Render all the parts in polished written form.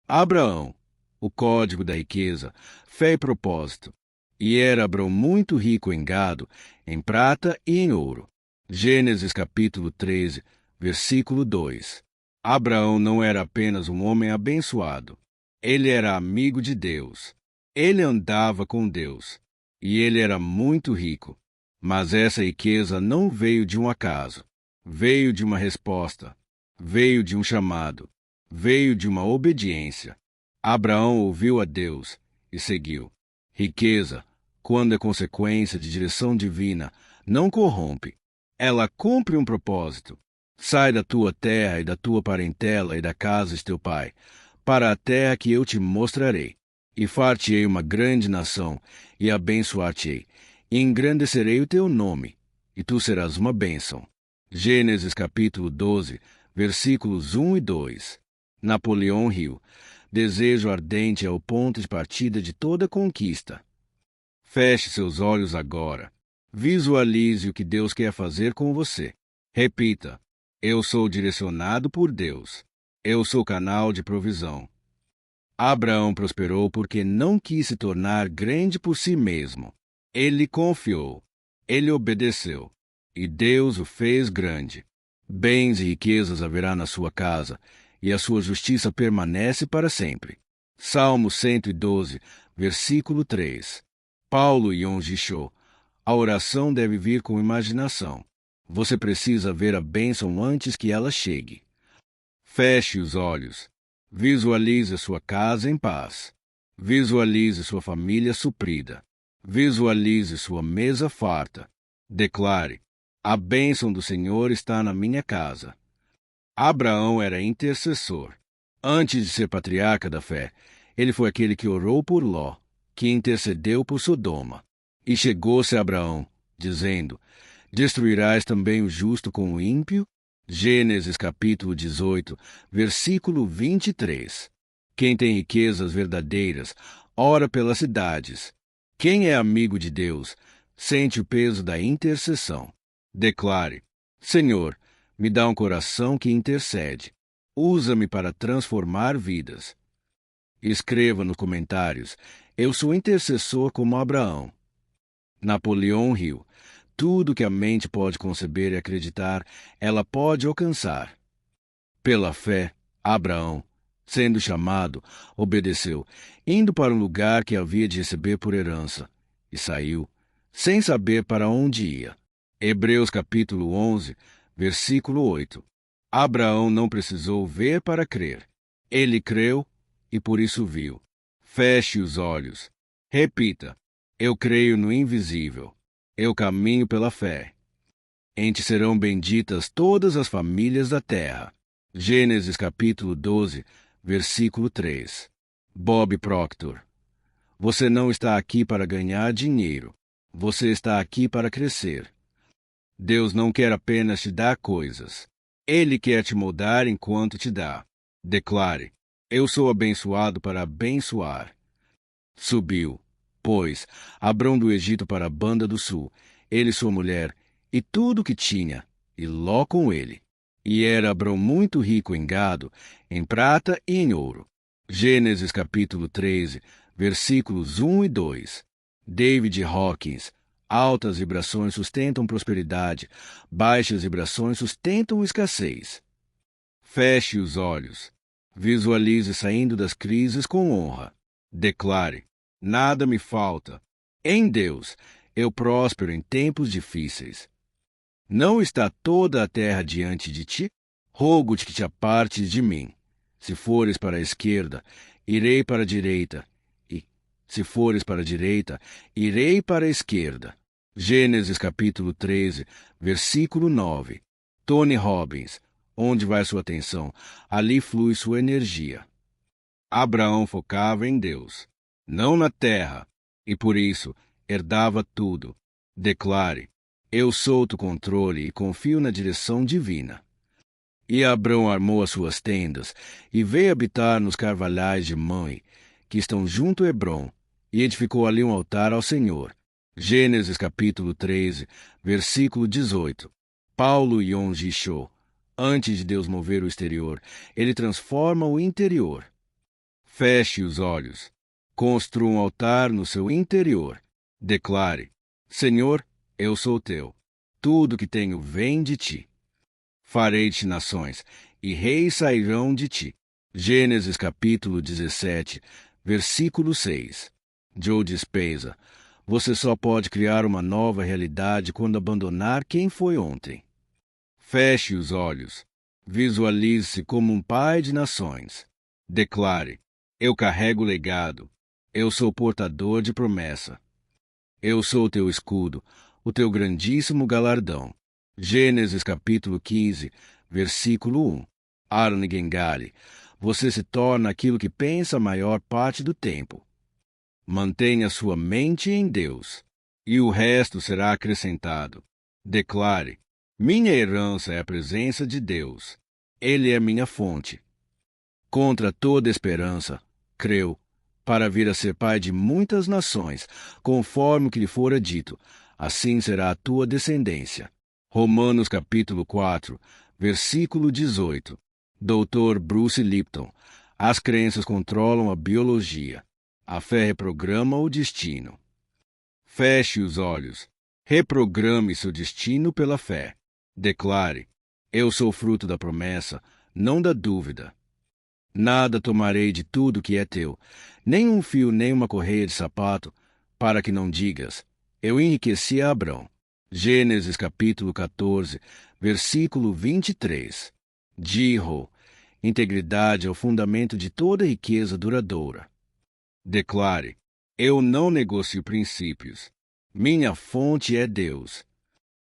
Abraão, o código da riqueza, fé e propósito. E era Abraão muito rico em gado, em prata e em ouro. Gênesis capítulo 13, versículo 2. Abraão não era apenas um homem abençoado. Ele era amigo de Deus. Ele andava com Deus. E ele era muito rico. Mas essa riqueza não veio de um acaso. Veio de uma resposta. Veio de um chamado. Veio de uma obediência. Abraão ouviu a Deus e seguiu. Riqueza, quando é consequência de direção divina, não corrompe. Ela cumpre um propósito. Sai da tua terra e da tua parentela e da casa de teu pai, para a terra que eu te mostrarei. E far-te-ei uma grande nação, e abençoar-te-ei, e engrandecerei o teu nome, e tu serás uma bênção. Gênesis capítulo 12, versículos 1 e 2. Napoleão Hill. Desejo ardente é o ponto de partida de toda conquista. Feche seus olhos agora. Visualize o que Deus quer fazer com você. Repita: eu sou direcionado por Deus. Eu sou canal de provisão. Abraão prosperou porque não quis se tornar grande por si mesmo. Ele confiou. Ele obedeceu. E Deus o fez grande. Bens e riquezas haverá na sua casa, e a sua justiça permanece para sempre. Salmo 112, versículo 3. Paulo Yong Jishou. A oração deve vir com imaginação. Você precisa ver a bênção antes que ela chegue. Feche os olhos. Visualize a sua casa em paz. Visualize sua família suprida. Visualize sua mesa farta. Declare: a bênção do Senhor está na minha casa. Abraão era intercessor. Antes de ser patriarca da fé, ele foi aquele que orou por Ló, que intercedeu por Sodoma. E chegou-se a Abraão, dizendo: destruirás também o justo com o ímpio? Gênesis capítulo 18, versículo 23. Quem tem riquezas verdadeiras, ora pelas cidades. Quem é amigo de Deus, sente o peso da intercessão. Declare: Senhor, me dá um coração que intercede. Usa-me para transformar vidas. Escreva nos comentários: eu sou intercessor como Abraão. Napoleão Hill. Tudo que a mente pode conceber e acreditar, ela pode alcançar. Pela fé, Abraão, sendo chamado, obedeceu, indo para um lugar que havia de receber por herança, e saiu, sem saber para onde ia. Hebreus capítulo 11, versículo 8. Abraão não precisou ver para crer. Ele creu e por isso viu. Feche os olhos. Repita: eu creio no invisível. Eu caminho pela fé. Em ti serão benditas todas as famílias da terra. Gênesis capítulo 12, versículo 3. Bob Proctor. Você não está aqui para ganhar dinheiro. Você está aqui para crescer. Deus não quer apenas te dar coisas. Ele quer te moldar enquanto te dá. Declare: eu sou abençoado para abençoar. Subiu, pois, Abrão do Egito para a banda do sul, ele e sua mulher, e tudo o que tinha, e Ló com ele. E era Abrão muito rico em gado, em prata e em ouro. Gênesis capítulo 13, versículos 1 e 2. David Hawkins. Altas vibrações sustentam prosperidade, baixas vibrações sustentam escassez. Feche os olhos. Visualize saindo das crises com honra. Declare: nada me falta. Em Deus, eu próspero em tempos difíceis. Não está toda a terra diante de ti? Rogo-te que te apartes de mim. Se fores para a esquerda, irei para a direita. E, se fores para a direita, irei para a esquerda. Gênesis capítulo 13, versículo 9. Tony Robbins. Onde vai sua atenção, ali flui sua energia. Abraão focava em Deus, não na terra, e por isso herdava tudo. Declare: eu solto o controle e confio na direção divina. E Abrão armou as suas tendas e veio habitar nos carvalhais de Mamre, que estão junto a Hebrom, e edificou ali um altar ao Senhor. Gênesis capítulo 13, versículo 18. Paulo Yong Jishou. Antes de Deus mover o exterior, ele transforma o interior. Feche os olhos. Construa um altar no seu interior. Declare: Senhor, eu sou teu. Tudo que tenho vem de ti. Farei-te nações, e reis sairão de ti. Gênesis capítulo 17, versículo 6. Joe Dispenza: você só pode criar uma nova realidade quando abandonar quem foi ontem. Feche os olhos. Visualize-se como um pai de nações. Declare: eu carrego legado. Eu sou portador de promessa. Eu sou o teu escudo, o teu grandíssimo galardão. Gênesis capítulo 15, versículo 1. Arne Gengari: você se torna aquilo que pensa a maior parte do tempo. Mantenha sua mente em Deus, e o resto será acrescentado. Declare: minha herança é a presença de Deus. Ele é minha fonte. Contra toda esperança, creu, para vir a ser pai de muitas nações, conforme o que lhe fora dito, assim será a tua descendência. Romanos capítulo 4, versículo 18. Dr. Bruce Lipton: as crenças controlam a biologia. A fé reprograma o destino. Feche os olhos. Reprograme seu destino pela fé. Declare: eu sou fruto da promessa, não da dúvida. Nada tomarei de tudo que é teu, nem um fio nem uma correia de sapato, para que não digas: eu enriqueci a Abrão. Gênesis capítulo 14, versículo 23. Jiro: integridade é o fundamento de toda riqueza duradoura. Declare: eu não negocio princípios. Minha fonte é Deus.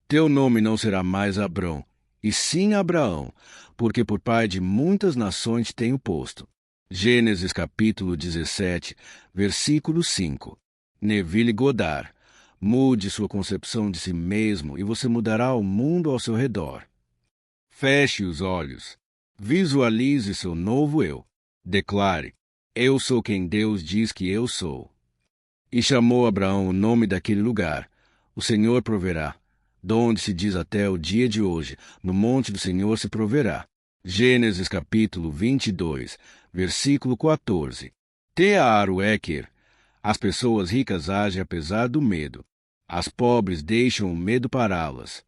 Teu nome não será mais Abrão, e sim Abraão, porque por pai de muitas nações te tenho posto. Gênesis capítulo 17, versículo 5. Neville Goddard: mude sua concepção de si mesmo e você mudará o mundo ao seu redor. Feche os olhos. Visualize seu novo eu. Declare: eu sou quem Deus diz que eu sou. E chamou Abraão o nome daquele lugar: o Senhor proverá. Donde se diz até o dia de hoje: no monte do Senhor se proverá. Gênesis capítulo 22, versículo 14. T.A.R. Eker: as pessoas ricas agem apesar do medo. As pobres deixam o medo pará-las.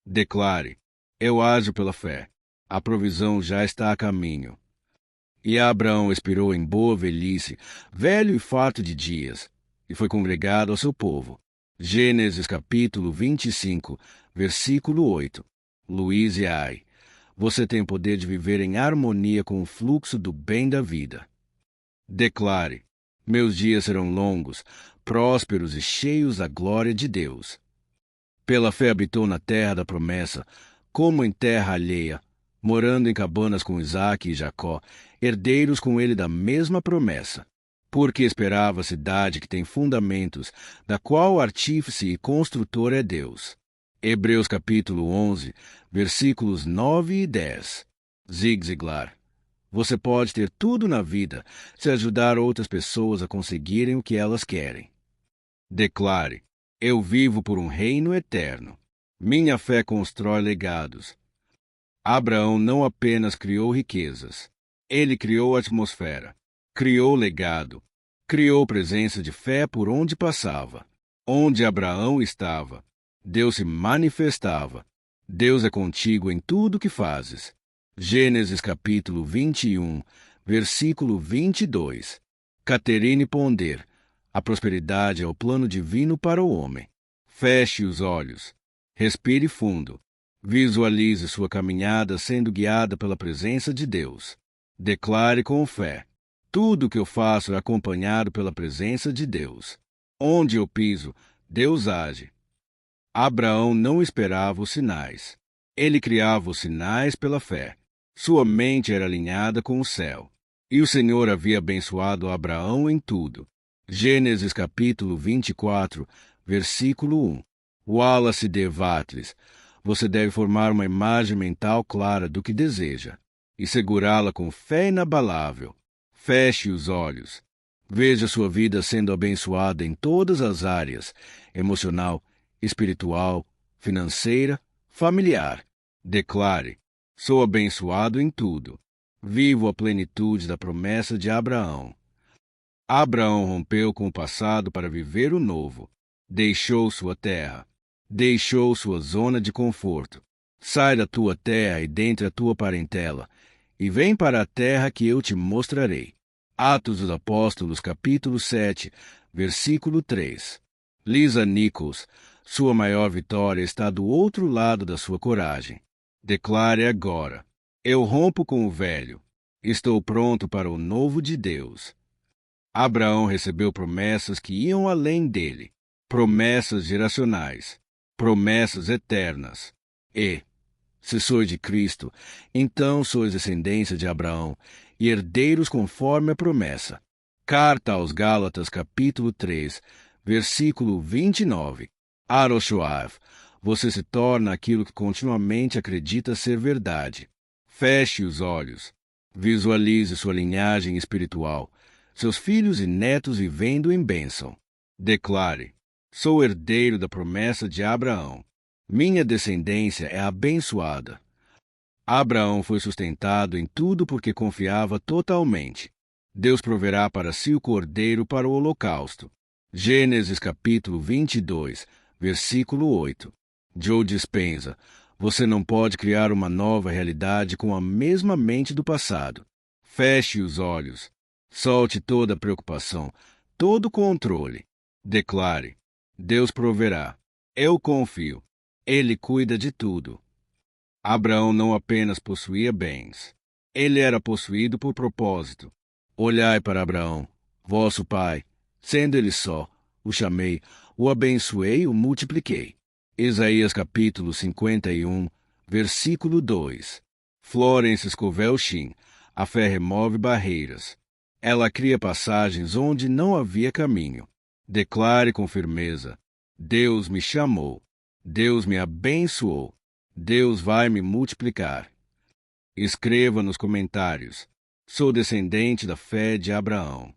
Declare: eu ajo pela fé. A provisão já está a caminho. E Abraão expirou em boa velhice, velho e farto de dias, e foi congregado ao seu povo. Gênesis capítulo 25, versículo 8. Luiz Hay: você tem o poder de viver em harmonia com o fluxo do bem da vida. Declare: meus dias serão longos, prósperos e cheios da glória de Deus. Pela fé habitou na terra da promessa, como em terra alheia, morando em cabanas com Isaque e Jacó, herdeiros com ele da mesma promessa. Porque esperava a cidade que tem fundamentos, da qual o artífice e construtor é Deus. Hebreus capítulo 11, versículos 9 e 10. Zig Ziglar: você pode ter tudo na vida se ajudar outras pessoas a conseguirem o que elas querem. Declare: eu vivo por um reino eterno. Minha fé constrói legados. Abraão não apenas criou riquezas. Ele criou a atmosfera. Criou legado, criou presença de fé por onde passava. Onde Abraão estava, Deus se manifestava. Deus é contigo em tudo que fazes. Gênesis capítulo 21, versículo 22. Catherine Ponder: a prosperidade é o plano divino para o homem. Feche os olhos. Respire fundo. Visualize sua caminhada sendo guiada pela presença de Deus. Declare com fé: tudo o que eu faço é acompanhado pela presença de Deus. Onde eu piso, Deus age. Abraão não esperava os sinais. Ele criava os sinais pela fé. Sua mente era alinhada com o céu. E o Senhor havia abençoado Abraão em tudo. Gênesis capítulo 24, versículo 1. Wallace D. Wattles: você deve formar uma imagem mental clara do que deseja e segurá-la com fé inabalável. Feche os olhos. Veja sua vida sendo abençoada em todas as áreas: emocional, espiritual, financeira, familiar. Declare: sou abençoado em tudo. Vivo a plenitude da promessa de Abraão. Abraão rompeu com o passado para viver o novo. Deixou sua terra. Deixou sua zona de conforto. Sai da tua terra e dentre a tua parentela, e vem para a terra que eu te mostrarei. Atos dos Apóstolos, capítulo 7, versículo 3. Lisa Nichols, sua maior vitória está do outro lado da sua coragem. Declare agora: eu rompo com o velho. Estou pronto para o novo de Deus. Abraão recebeu promessas que iam além dele, promessas geracionais, promessas eternas. E, se sois de Cristo, então sois descendência de Abraão e herdeiros conforme a promessa. Carta aos Gálatas, capítulo 3, versículo 29. Aroshoav, você se torna aquilo que continuamente acredita ser verdade. Feche os olhos. Visualize sua linhagem espiritual, seus filhos e netos vivendo em bênção. Declare: sou herdeiro da promessa de Abraão. Minha descendência é abençoada. Abraão foi sustentado em tudo porque confiava totalmente. Deus proverá para si o cordeiro para o holocausto. Gênesis capítulo 22, versículo 8. Joe Dispenza, você não pode criar uma nova realidade com a mesma mente do passado. Feche os olhos. Solte toda a preocupação, todo o controle. Declare: Deus proverá. Eu confio. Ele cuida de tudo. Abraão não apenas possuía bens. Ele era possuído por propósito. Olhai para Abraão, vosso pai. Sendo ele só, o chamei, o abençoei, o multipliquei. Isaías capítulo 51, versículo 2. Florence Scovel Shinn, a fé remove barreiras. Ela cria passagens onde não havia caminho. Declare com firmeza: Deus me chamou. Deus me abençoou. Deus vai me multiplicar. Escreva nos comentários: sou descendente da fé de Abraão.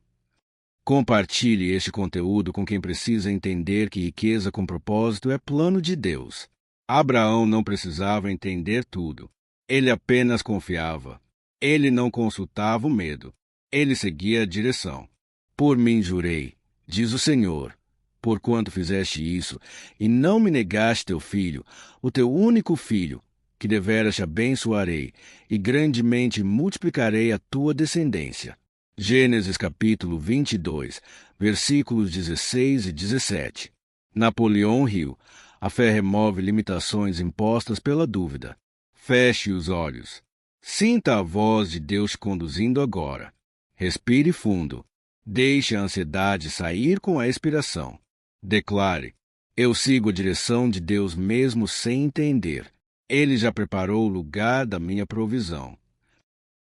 Compartilhe este conteúdo com quem precisa entender que riqueza com propósito é plano de Deus. Abraão não precisava entender tudo. Ele apenas confiava. Ele não consultava o medo. Ele seguia a direção. Por mim jurei, diz o Senhor, porquanto fizeste isso, e não me negaste teu filho, o teu único filho, que deveras te abençoarei, e grandemente multiplicarei a tua descendência. Gênesis capítulo 22, versículos 16 e 17. Napoleão Hill, a fé remove limitações impostas pela dúvida. Feche os olhos. Sinta a voz de Deus te conduzindo agora. Respire fundo. Deixe a ansiedade sair com a expiração. Declare: eu sigo a direção de Deus mesmo sem entender. Ele já preparou o lugar da minha provisão.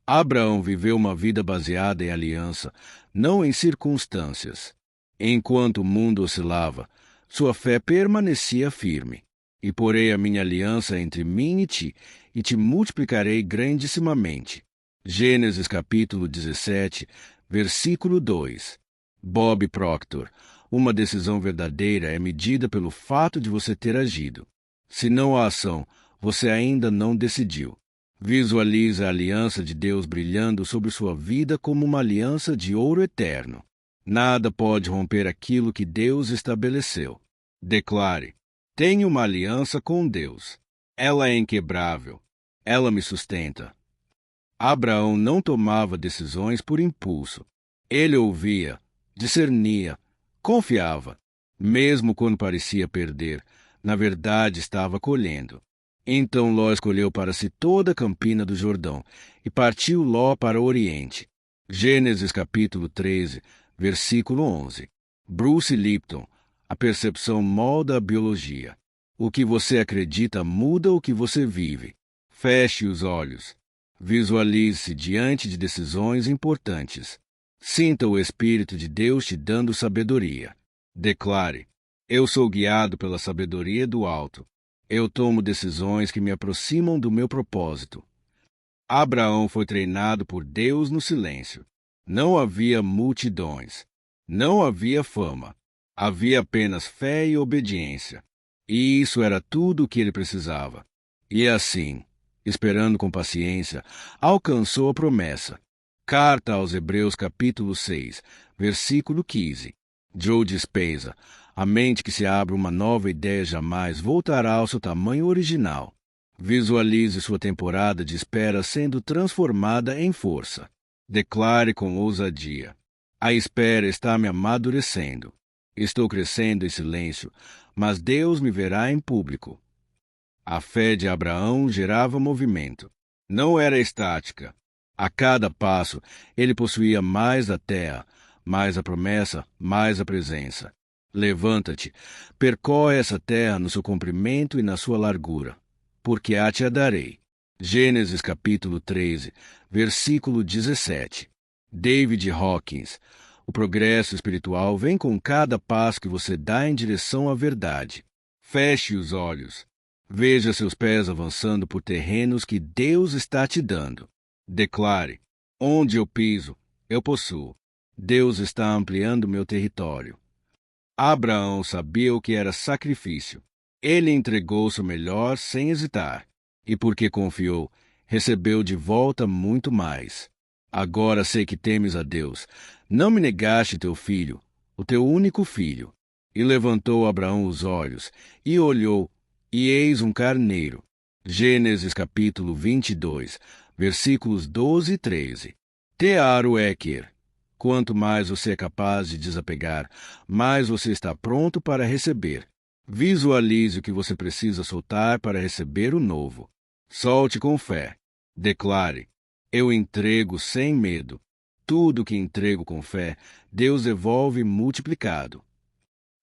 Abraão viveu uma vida baseada em aliança, não em circunstâncias. Enquanto o mundo oscilava, sua fé permanecia firme. E porei a minha aliança entre mim e te multiplicarei grandissimamente. Gênesis capítulo 17, versículo 2. Bob Proctor, uma decisão verdadeira é medida pelo fato de você ter agido. Se não há ação, você ainda não decidiu. Visualize a aliança de Deus brilhando sobre sua vida como uma aliança de ouro eterno. Nada pode romper aquilo que Deus estabeleceu. Declare: tenho uma aliança com Deus. Ela é inquebrável. Ela me sustenta. Abraão não tomava decisões por impulso. Ele ouvia, discernia, confiava. Mesmo quando parecia perder, na verdade estava colhendo. Então Ló escolheu para si toda a campina do Jordão, e partiu Ló para o Oriente. Gênesis capítulo 13, versículo 11. Bruce Lipton, a percepção molda a biologia. O que você acredita muda o que você vive. Feche os olhos. Visualize-se diante de decisões importantes. Sinta o Espírito de Deus te dando sabedoria. Declare: eu sou guiado pela sabedoria do alto. Eu tomo decisões que me aproximam do meu propósito. Abraão foi treinado por Deus no silêncio. Não havia multidões. Não havia fama. Havia apenas fé e obediência. E isso era tudo o que ele precisava. E assim, esperando com paciência, alcançou a promessa. Carta aos Hebreus capítulo 6, versículo 15. Joe Dispenza: a mente que se abre uma nova ideia jamais voltará ao seu tamanho original. Visualize sua temporada de espera sendo transformada em força. Declare com ousadia: a espera está me amadurecendo. Estou crescendo em silêncio, mas Deus me verá em público. A fé de Abraão gerava movimento. Não era estática. A cada passo, ele possuía mais da terra, mais a promessa, mais a presença. Levanta-te, percorre essa terra no seu comprimento e na sua largura, porque a te a darei. Gênesis capítulo 13, versículo 17. David Hawkins: o progresso espiritual vem com cada passo que você dá em direção à verdade. Feche os olhos. Veja seus pés avançando por terrenos que Deus está te dando. Declare: onde eu piso, eu possuo. Deus está ampliando meu território. Abraão sabia o que era sacrifício. Ele entregou seu melhor sem hesitar. E porque confiou, recebeu de volta muito mais. Agora sei que temes a Deus. Não me negaste teu filho, o teu único filho. E levantou Abraão os olhos, e olhou, e eis um carneiro. Gênesis capítulo 22, versículos 12 e 13. Tearo Eker: quanto mais você é capaz de desapegar, mais você está pronto para receber. Visualize o que você precisa soltar para receber o novo. Solte com fé. Declare: eu entrego sem medo. Tudo que entrego com fé, Deus devolve multiplicado.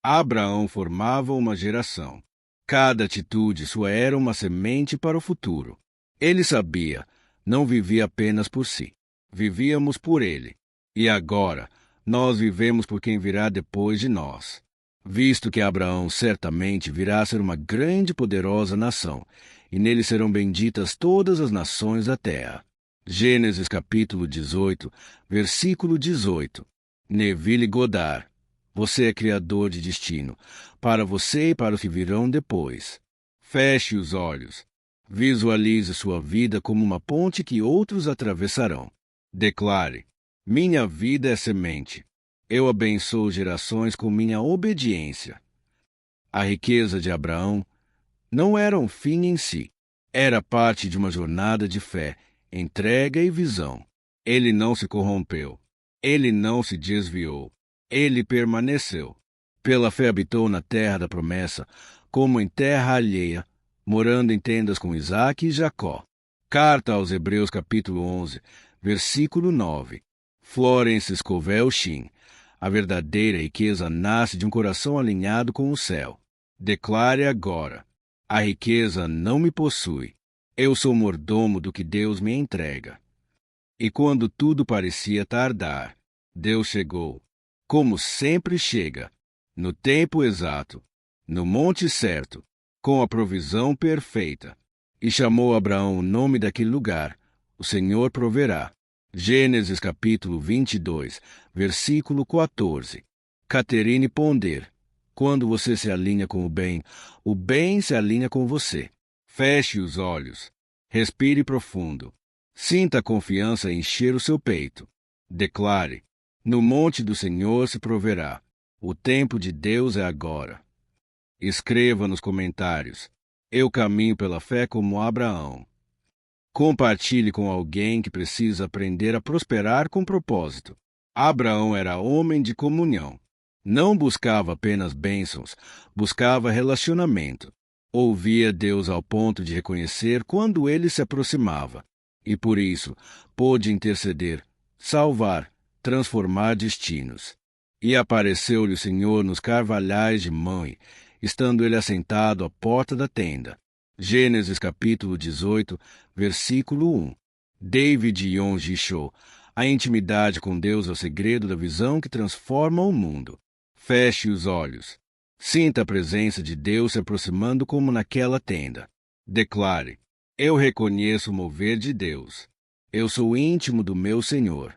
Abraão formava uma geração. Cada atitude sua era uma semente para o futuro. Ele sabia, não vivia apenas por si. Vivíamos por ele. E agora, nós vivemos por quem virá depois de nós. Visto que Abraão certamente virá a ser uma grande e poderosa nação, e nele serão benditas todas as nações da terra. Gênesis capítulo 18, versículo 18. Neville Goddard: você é criador de destino, para você e para os que virão depois. Feche os olhos. Visualize sua vida como uma ponte que outros atravessarão. Declare: minha vida é semente. Eu abençoo gerações com minha obediência. A riqueza de Abraão não era um fim em si. Era parte de uma jornada de fé, entrega e visão. Ele não se corrompeu. Ele não se desviou. Ele permaneceu. Pela fé habitou na terra da promessa, como em terra alheia, morando em tendas com Isaque e Jacó. Carta aos Hebreus capítulo 11, versículo 9. Florence Scovel Shinn: a verdadeira riqueza nasce de um coração alinhado com o céu. Declare agora: a riqueza não me possui. Eu sou mordomo do que Deus me entrega. E quando tudo parecia tardar, Deus chegou, como sempre chega, no tempo exato, no monte certo, com a provisão perfeita. E chamou Abraão o nome daquele lugar: o Senhor proverá. Gênesis capítulo 22, versículo 14. Catherine Ponder: quando você se alinha com o bem se alinha com você. Feche os olhos. Respire profundo. Sinta a confiança encher o seu peito. Declare: no monte do Senhor se proverá. O tempo de Deus é agora. Escreva nos comentários: eu caminho pela fé como Abraão. Compartilhe com alguém que precisa aprender a prosperar com propósito. Abraão era homem de comunhão. Não buscava apenas bênçãos, buscava relacionamento. Ouvia Deus ao ponto de reconhecer quando ele se aproximava. E por isso, pôde interceder, salvar, transformar destinos. E apareceu-lhe o Senhor nos carvalhais de Mamre, estando ele assentado à porta da tenda. Gênesis capítulo 18, versículo 1. David Yonge Cho: a intimidade com Deus é o segredo da visão que transforma o mundo. Feche os olhos. Sinta a presença de Deus se aproximando como naquela tenda. Declare: eu reconheço o mover de Deus. Eu sou íntimo do meu Senhor.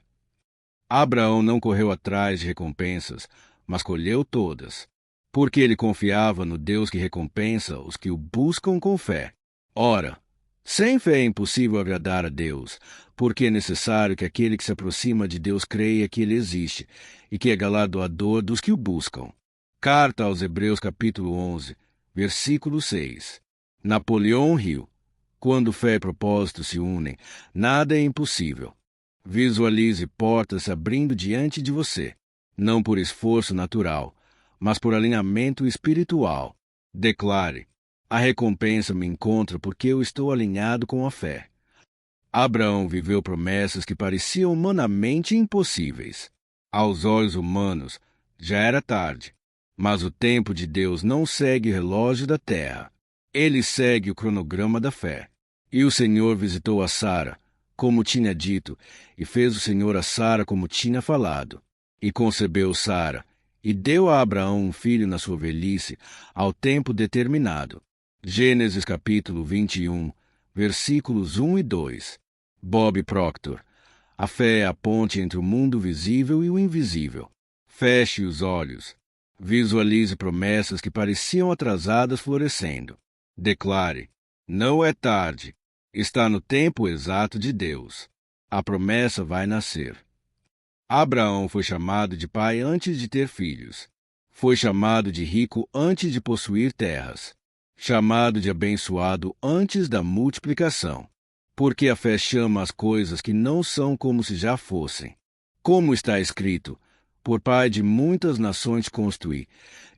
Abraão não correu atrás de recompensas, mas colheu todas, porque ele confiava no Deus que recompensa os que o buscam com fé. Ora, Sem fé é impossível agradar a Deus, porque é necessário que aquele que se aproxima de Deus creia que Ele existe e que é galardoador dos que o buscam. Carta aos Hebreus capítulo 11, versículo 6. Napoleão Hill. Quando fé e propósito se unem, nada é impossível. Visualize portas se abrindo diante de você, não por esforço natural, mas por alinhamento espiritual. Declare: a recompensa me encontra porque eu estou alinhado com a fé. Abraão viveu promessas que pareciam humanamente impossíveis. Aos olhos humanos, já era tarde, mas o tempo de Deus não segue o relógio da terra. Ele segue o cronograma da fé. E o Senhor visitou a Sara, como tinha dito, e fez o Senhor a Sara como tinha falado. E concebeu Sara, e deu a Abraão um filho na sua velhice, ao tempo determinado. Gênesis capítulo 21, versículos 1 e 2. Bob Proctor. A fé é a ponte entre o mundo visível e o invisível. Feche os olhos. Visualize promessas que pareciam atrasadas florescendo. Declare: não é tarde. Está no tempo exato de Deus. A promessa vai nascer. Abraão foi chamado de pai antes de ter filhos. Foi chamado de rico antes de possuir terras. Chamado de abençoado antes da multiplicação. Porque a fé chama as coisas que não são como se já fossem. Como está escrito: por pai de muitas nações te constituí,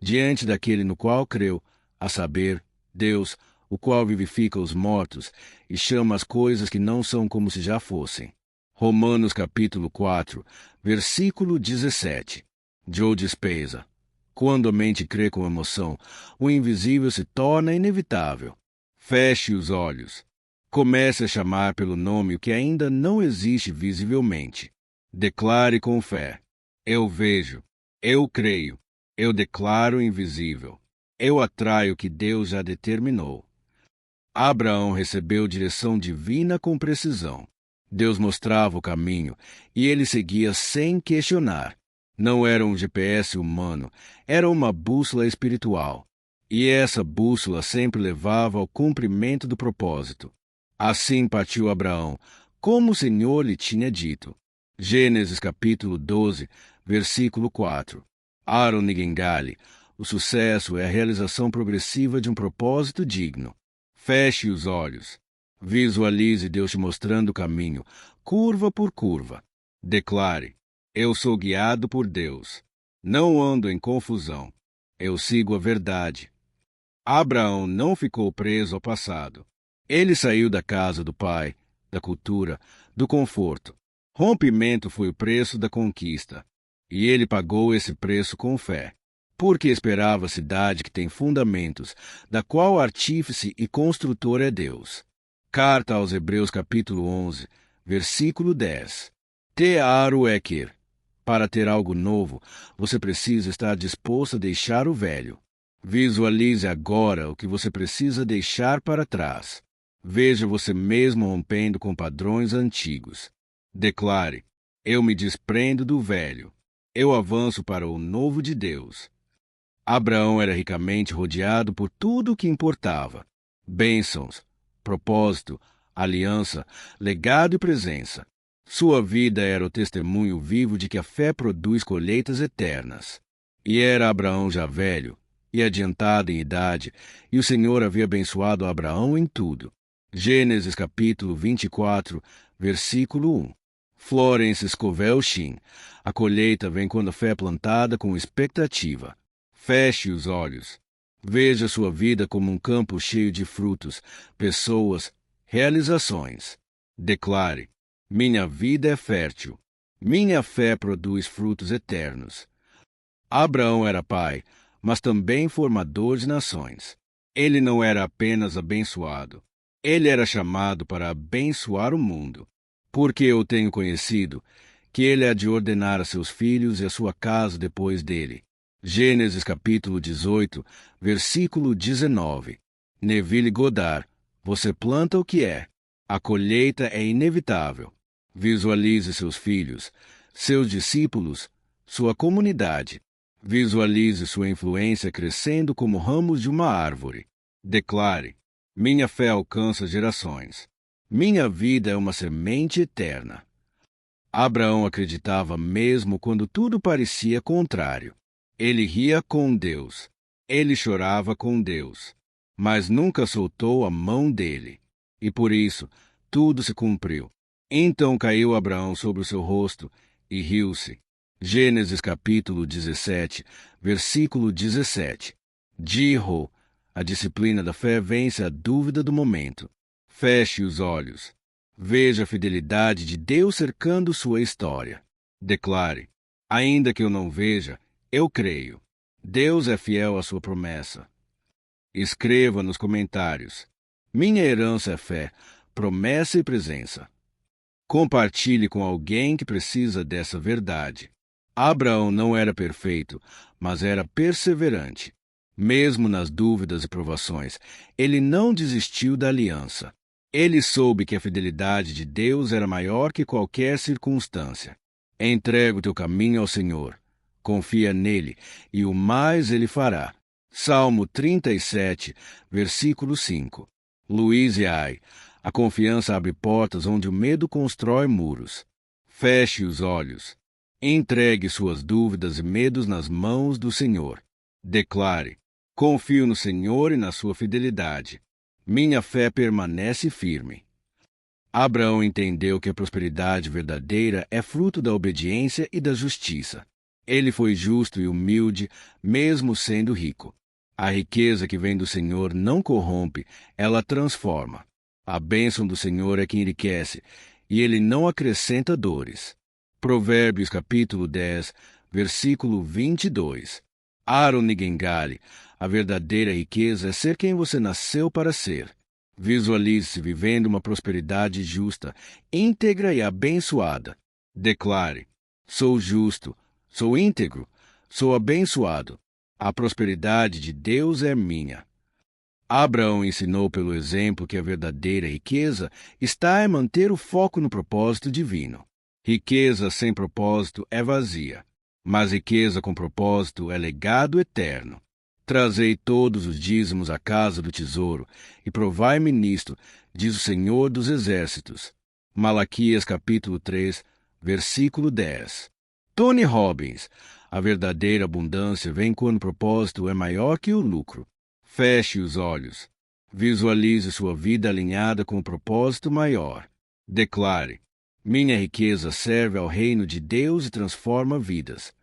diante daquele no qual creu, a saber, Deus, o qual vivifica os mortos e chama as coisas que não são como se já fossem. Romanos capítulo 4, versículo 17. Joe Dispenza. Quando a mente crê com emoção, o invisível se torna inevitável. Feche os olhos. Comece a chamar pelo nome o que ainda não existe visivelmente. Declare com fé: eu vejo, eu creio, eu declaro o invisível, eu atraio o que Deus já determinou. Abraão recebeu direção divina com precisão. Deus mostrava o caminho e ele seguia sem questionar. Não era um GPS humano, era uma bússola espiritual. E essa bússola sempre levava ao cumprimento do propósito. Assim partiu Abraão, como o Senhor lhe tinha dito. Gênesis capítulo 12, versículo 4. Aaron Nigengali. O sucesso é a realização progressiva de um propósito digno. Feche os olhos. Visualize Deus te mostrando o caminho, curva por curva. Declare: eu sou guiado por Deus. Não ando em confusão. Eu sigo a verdade. Abraão não ficou preso ao passado. Ele saiu da casa do pai, da cultura, do conforto. Rompimento foi o preço da conquista. E ele pagou esse preço com fé. Porque esperava a cidade que tem fundamentos, da qual artífice e construtor é Deus. Carta aos Hebreus capítulo 11, versículo 10. Tearu Eker. Para ter algo novo, você precisa estar disposto a deixar o velho. Visualize agora o que você precisa deixar para trás. Veja você mesmo rompendo com padrões antigos. Declare: eu me desprendo do velho. Eu avanço para o novo de Deus. Abraão era ricamente rodeado por tudo o que importava: bênçãos, propósito, aliança, legado e presença. Sua vida era o testemunho vivo de que a fé produz colheitas eternas. E era Abraão já velho e adiantado em idade, e o Senhor havia abençoado Abraão em tudo. Gênesis capítulo 24, versículo 1. Florence Scovel Shinn. A colheita vem quando a fé é plantada com expectativa. Feche os olhos. Veja sua vida como um campo cheio de frutos, pessoas, realizações. Declare: minha vida é fértil. Minha fé produz frutos eternos. Abraão era pai, mas também formador de nações. Ele não era apenas abençoado. Ele era chamado para abençoar o mundo. Porque eu tenho conhecido que ele há de ordenar a seus filhos e a sua casa depois dele. Gênesis capítulo 18, versículo 19. Neville Goddard. Você planta o que é. A colheita é inevitável. Visualize seus filhos, seus discípulos, sua comunidade. Visualize sua influência crescendo como ramos de uma árvore. Declare: Minha fé alcança gerações. Minha vida é uma semente eterna. Abraão acreditava mesmo quando tudo parecia contrário. Ele ria com Deus. Ele chorava com Deus. Mas nunca soltou a mão dele. E por isso, tudo se cumpriu. Então caiu Abraão sobre o seu rosto e riu-se. Gênesis capítulo 17, versículo 17. Diho, a disciplina da fé vence a dúvida do momento. Feche os olhos. Veja a fidelidade de Deus cercando sua história. Declare: ainda que eu não veja, eu creio. Deus é fiel à sua promessa. Escreva nos comentários: minha herança é fé, promessa e presença. Compartilhe com alguém que precisa dessa verdade. Abraão não era perfeito, mas era perseverante. Mesmo nas dúvidas e provações, ele não desistiu da aliança. Ele soube que a fidelidade de Deus era maior que qualquer circunstância. Entrega o teu caminho ao Senhor. Confia nele, e o mais ele fará. Salmo 37, versículo 5. Luiz Hay. A confiança abre portas onde o medo constrói muros. Feche os olhos. Entregue suas dúvidas e medos nas mãos do Senhor. Declare: confio no Senhor e na sua fidelidade. Minha fé permanece firme. Abraão entendeu que a prosperidade verdadeira é fruto da obediência e da justiça. Ele foi justo e humilde, mesmo sendo rico. A riqueza que vem do Senhor não corrompe, ela transforma. A bênção do Senhor é que enriquece, e ele não acrescenta dores. Provérbios capítulo 10, versículo 22. Aaron Nightingale, a verdadeira riqueza é ser quem você nasceu para ser. Visualize-se vivendo uma prosperidade justa, íntegra e abençoada. Declare: sou justo, sou íntegro, sou abençoado. A prosperidade de Deus é minha. Abraão ensinou pelo exemplo que a verdadeira riqueza está em manter o foco no propósito divino. Riqueza sem propósito é vazia, mas riqueza com propósito é legado eterno. Trazei todos os dízimos à casa do tesouro e provai-me nisto, diz o Senhor dos Exércitos. Malaquias capítulo 3, versículo 10. Tony Robbins: a verdadeira abundância vem quando o propósito é maior que o lucro. Feche os olhos. Visualize sua vida alinhada com o propósito maior. Declare: minha riqueza serve ao reino de Deus e transforma vidas.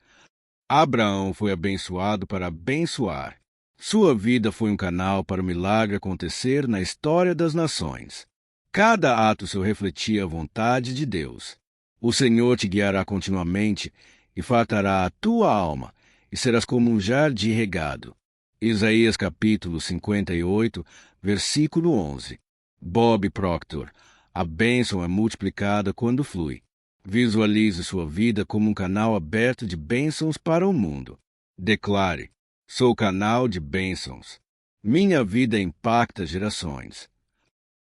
Abraão foi abençoado para abençoar. Sua vida foi um canal para o milagre acontecer na história das nações. Cada ato seu refletia a vontade de Deus. O Senhor te guiará continuamente e fartará a tua alma, e serás como um jardim regado. Isaías capítulo 58, versículo 11. Bob Proctor: a bênção é multiplicada quando flui. Visualize sua vida como um canal aberto de bênçãos para o mundo. Declare: sou canal de bênçãos. Minha vida impacta gerações.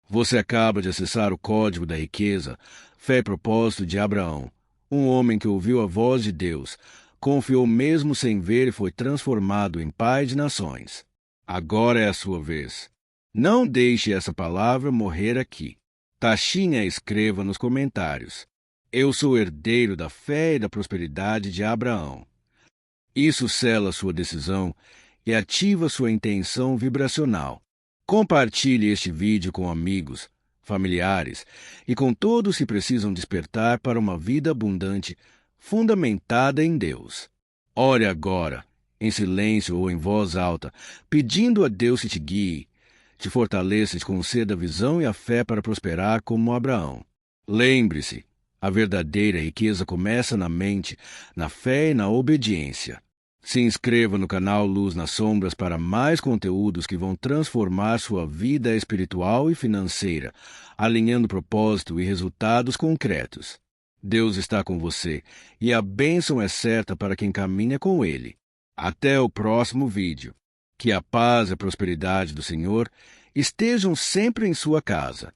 Você acaba de acessar o Código da Riqueza, Fé e Propósito de Abraão, um homem que ouviu a voz de Deus, confiou mesmo sem ver e foi transformado em pai de nações. Agora é a sua vez. Não deixe essa palavra morrer aqui. Taxinha escreva nos comentários: eu sou herdeiro da fé e da prosperidade de Abraão. Isso sela sua decisão e ativa sua intenção vibracional. Compartilhe este vídeo com amigos, familiares e com todos que precisam despertar para uma vida abundante, fundamentada em Deus. Ore agora, em silêncio ou em voz alta, pedindo a Deus que te guie, te fortaleça e te conceda a visão e a fé para prosperar como Abraão. Lembre-se: a verdadeira riqueza começa na mente, na fé e na obediência. Se inscreva no canal Luz nas Sombras para mais conteúdos que vão transformar sua vida espiritual e financeira, alinhando propósito e resultados concretos. Deus está com você e a bênção é certa para quem caminha com Ele. Até o próximo vídeo. Que a paz e a prosperidade do Senhor estejam sempre em sua casa.